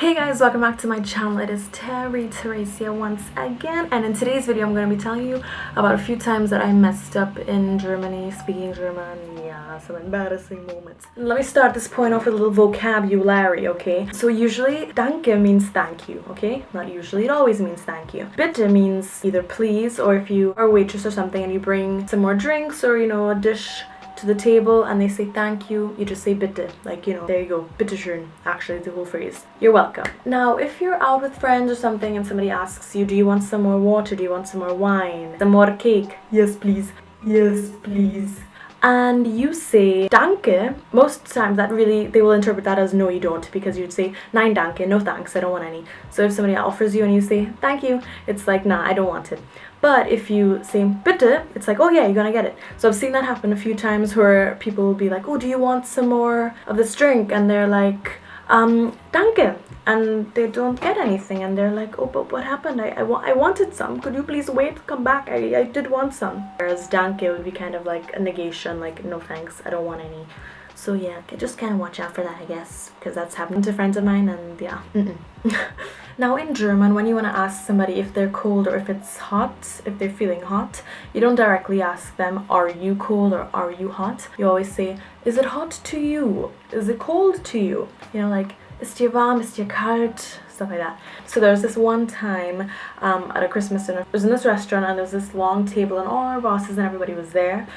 Hey guys, welcome back to my channel. It is Terri here once again, and in today's video I'm going to be telling you about a few times that I messed up in Germany, speaking German. Yeah, some embarrassing moments. Let me start this point off with a little vocabulary, okay? So usually, danke means thank you, okay? Not usually, it always means thank you. Bitte means either please, or if you are a waitress or something and you bring some more drinks or, a dish to the table and they say thank you, you just say bitte, like, there you go, bitteschön, actually the whole phrase. You're welcome. Now, if you're out with friends or something and somebody asks you, do you want some more water, do you want some more wine, some more cake? Yes please, yes please. And you say danke, most times that really, they will interpret that as no you don't, because you'd say nein danke, no thanks, I don't want any. So if somebody offers you and you say thank you, it's like nah, I don't want it. But if you say bitte, it's like, oh yeah, you're gonna get it. So I've seen that happen a few times where people will be like, oh, do you want some more of this drink? And they're like, danke. And they don't get anything and they're like, oh, but what happened? I wanted some. Could you please wait? Come back. I did want some. Whereas danke would be kind of like a negation, like no thanks, I don't want any. So yeah, just kind of watch out for that, I guess, because that's happened to friends of mine, and yeah. Now in German, when you want to ask somebody if they're cold or if it's hot, if they're feeling hot, you don't directly ask them, are you cold or are you hot? You always say, is it hot to you? Is it cold to you? Like, ist dir warm, ist dir kalt? Stuff like that. So there was this one time at a Christmas dinner. It was in this restaurant and there was this long table and all our bosses and everybody was there.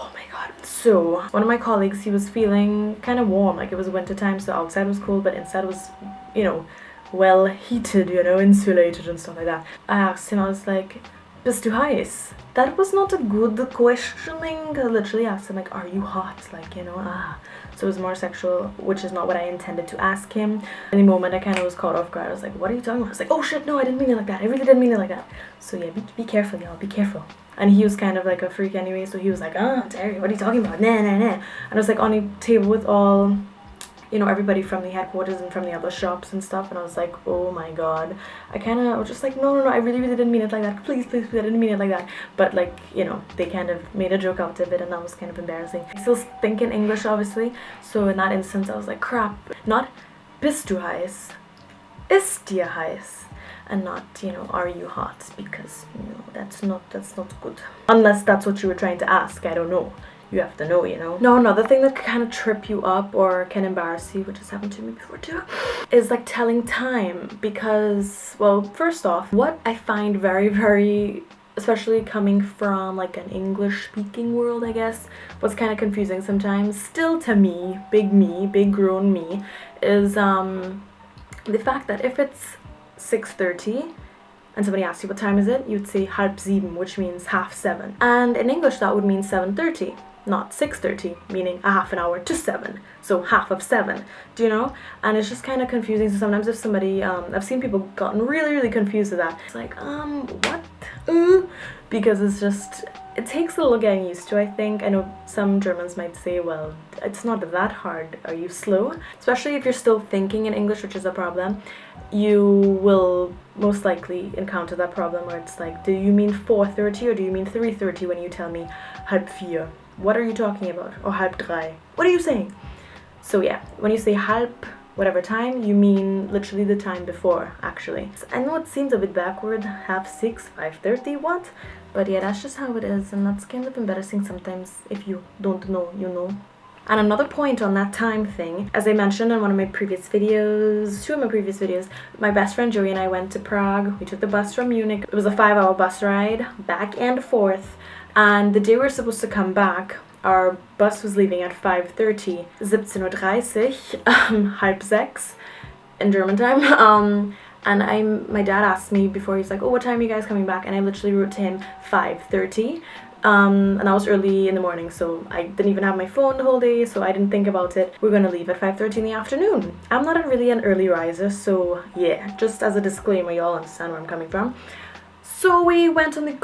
Oh my god. So one of my colleagues, he was feeling kind of warm, like it was winter time, so outside was cold but inside was, well heated, insulated and stuff like that. I asked him, I was like, bist du heiß? That was not a good questioning. I literally asked him, like, are you hot? Like, So it was more sexual, which is not what I intended to ask him. In the moment, I kind of was caught off guard. I was like, what are you talking about? I was like, oh shit, no, I didn't mean it like that. I really didn't mean it like that. So yeah, be careful, y'all, be careful. And he was kind of like a freak anyway, so he was like, Terri, what are you talking about? Nah. And I was like on a table with all, everybody from the headquarters and from the other shops and stuff, and I was like, oh my god. I was just like, no, I really didn't mean it like that. Please, I didn't mean it like that. But like, they kind of made a joke out of it, and that was kind of embarrassing. I still think in English, obviously, so in that instance I was like, crap. Not bist du heiß, ist dir heiß. And not, are you hot? Because, that's not good. Unless that's what you were trying to ask, I don't know. You have to know, Now, another thing that can kind of trip you up or can embarrass you, which has happened to me before too, is like telling time. Because, well, first off, what I find very, very, especially coming from like an English-speaking world, I guess, what's kind of confusing sometimes, still to me, big grown me, is the fact that if it's 6:30 and somebody asks you what time is it, you'd say 6:30, which means 6:30. And in English that would mean 7:30, not 6:30, meaning a half an hour to 7, so half of 7. Do you know? And it's just kind of confusing. So sometimes if somebody, I've seen people gotten really confused with that. It's like, what? Because it's just, it takes a little getting used to, I think. I know some Germans might say, well, it's not that hard. Are you slow? Especially if you're still thinking in English, which is a problem. You will most likely encounter that problem where it's like, do you mean 4:30 or do you mean 3:30 when you tell me 3:30? What are you talking about? Or 3:30? What are you saying? So yeah, when you say halb whatever time, you mean literally the time before, actually. I know it seems a bit backward, 6:30, 5:30, what? But yeah, that's just how it is, and that's kind of embarrassing sometimes. If you don't know, you know. And another point on that time thing, as I mentioned in one of my previous videos, two of my previous videos, my best friend Joey and I went to Prague. We took the bus from Munich. It was a 5-hour bus ride, back and forth. And the day we were supposed to come back, our bus was leaving at 5:30, 17:30, 5:30 in German time. And my dad asked me before, he's like, oh, what time are you guys coming back? And I literally wrote to him 5:30. And that was early in the morning, so I didn't even have my phone the whole day, so I didn't think about it. We're gonna leave at 5:30 in the afternoon. I'm not really an early riser, so yeah, just as a disclaimer, y'all understand where I'm coming from. So we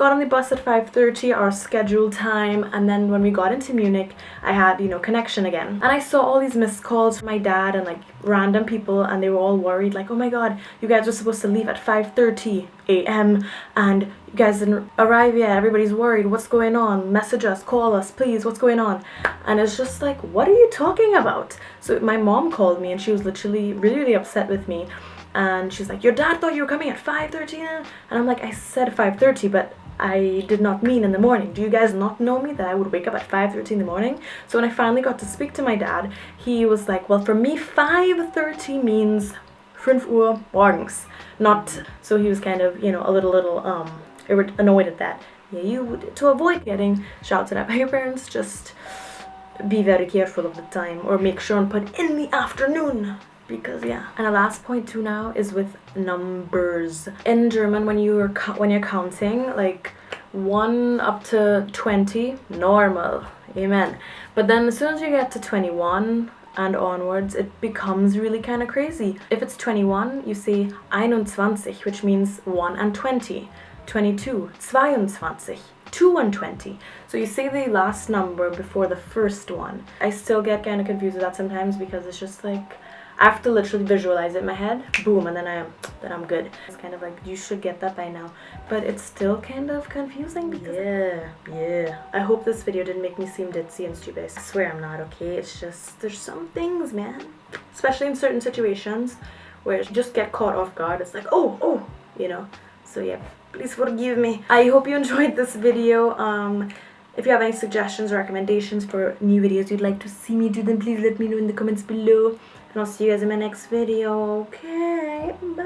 got on the bus at 5:30, our scheduled time, and then when we got into Munich, I had, connection again. And I saw all these missed calls from my dad and like random people, and they were all worried, like, oh my god, you guys were supposed to leave at 5:30 a.m. and you guys didn't arrive yet, everybody's worried, what's going on? Message us, call us, please, what's going on? And it's just like, what are you talking about? So my mom called me and she was literally really upset with me. And she's like, your dad thought you were coming at 5:30? And I'm like, I said 5:30, but I did not mean in the morning. Do you guys not know me that I would wake up at 5:30 in the morning? So when I finally got to speak to my dad, he was like, well, for me 5:30 means 5 Uhr morgens, not. So he was kind of, you know, a little annoyed at that. Yeah, you would, to avoid getting shouted at by your parents, just be very careful of the time, or make sure and put in the afternoon. Because yeah. And the last point too now is with numbers. In German, when you're counting, like 1 up to 20, normal, amen. But then as soon as you get to 21 and onwards, it becomes really kind of crazy. If it's 21, you say 21, which means 1 and 20. 22, 22, 2 and 20. So you say the last number before the first one. I still get kind of confused with that sometimes because it's just like, I have to literally visualize it in my head, boom, and then I'm good. It's kind of like, you should get that by now. But it's still kind of confusing because yeah. I hope this video didn't make me seem ditzy and stupid. I swear I'm not, okay? It's just, there's some things, man. Especially in certain situations where you just get caught off guard. It's like, oh, you know? So yeah, please forgive me. I hope you enjoyed this video. If you have any suggestions or recommendations for new videos you'd like to see me do, then please let me know in the comments below. And I'll see you guys in my next video. Okay, bye.